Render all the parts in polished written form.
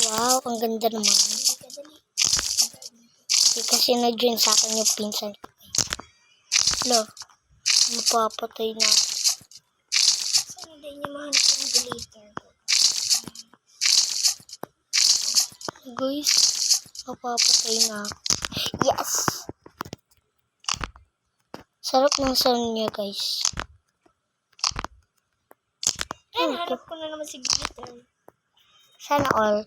Wow, ang ganda naman. Hindi kasi na-join sa akin yung pinsan ko. Lo, mapapatay na. Sana din yung mahanap ng glitter ko. Guys, mapapatay na. Yes! Sarap ng sound niya, guys. Hanap ko na naman si glitter. Sana all.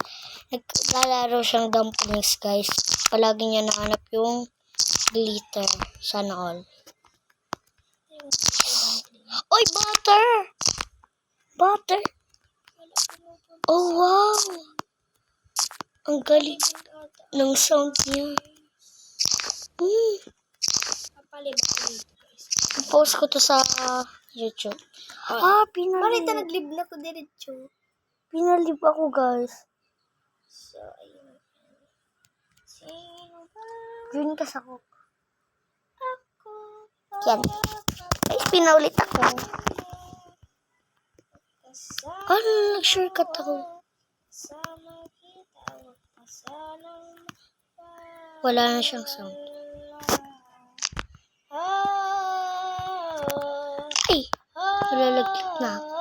Naglalaro siyang dumplings, guys. Palagi niya nahanap yung glitter. Sana all. Oy, butter! Butter! Oh, wow! Ang galing ng sound niya. Papalibak ko dito, guys. Post ko to sa YouTube. Bakit nag-live na ko diretso? Pinalib ako, guys. So, ayun. Sino ba? Join ka sa ko. Ako. Yan. Guys, pinaulit ako. Ano, nag-shortcut ako. Sama kita, wag pa sanang Wala na siyang sound. Ay! Malalaglag na ako.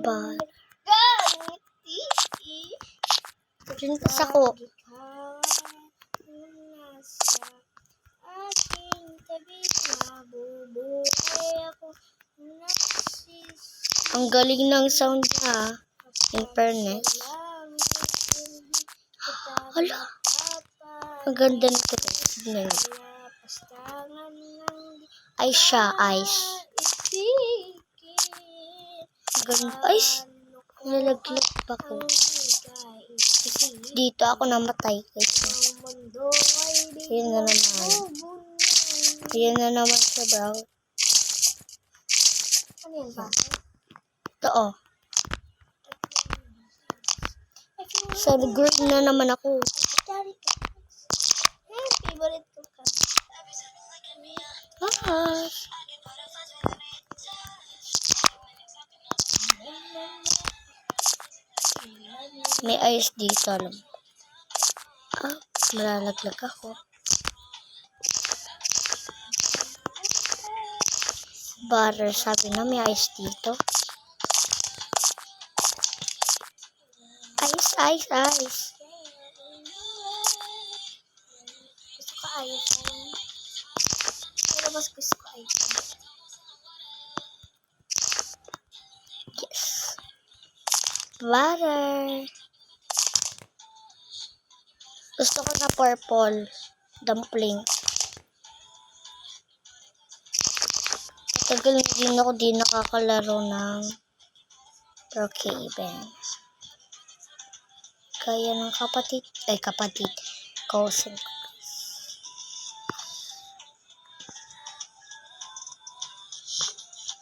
Ba? Join ka sa ko. Ang galing ng sound niya. In fairness. Hala. Ang ganda nito, guys. Tignan niyo. Ice siya, ice. Ganda. Ice. Nalaglag pa ko. Dito ako namatay, guys. Ayan na naman. Ayan na naman siya, bro. Ano yan ba? Ito, oh. Sa green na naman ako. Favorite ko ka. May ice dito, alam. Malalaglag ako. Butter, sabi na may ice dito. Ice, ice, ice. Gusto ko ayos. Pero mas gusto ko ayos. Yes. Butter. Gusto ko na purple. Dumpling. Tagal din ako di nakakalaro ng Brookhaven. Kaya ng kapatid. Cousin ko.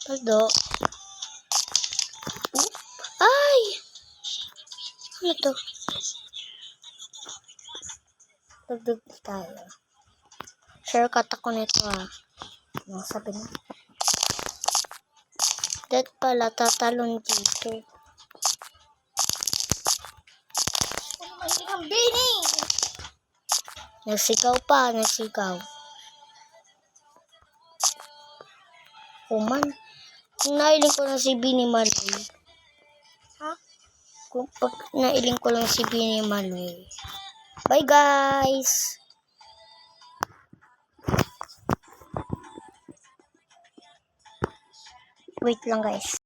Paldo. Ay! Ano to? Dagdag tayo. Shortcut ako nito, Ano sabi na? Dad pala, tatalon dito. Ano mahilig ang bini? Nasigaw pa, nasigaw. Kuman. Kung nailing ko lang si Bini Maloy. Ha? Kung pag nailing ko lang si Bini Maloy. Bye, guys! Wait lang, guys.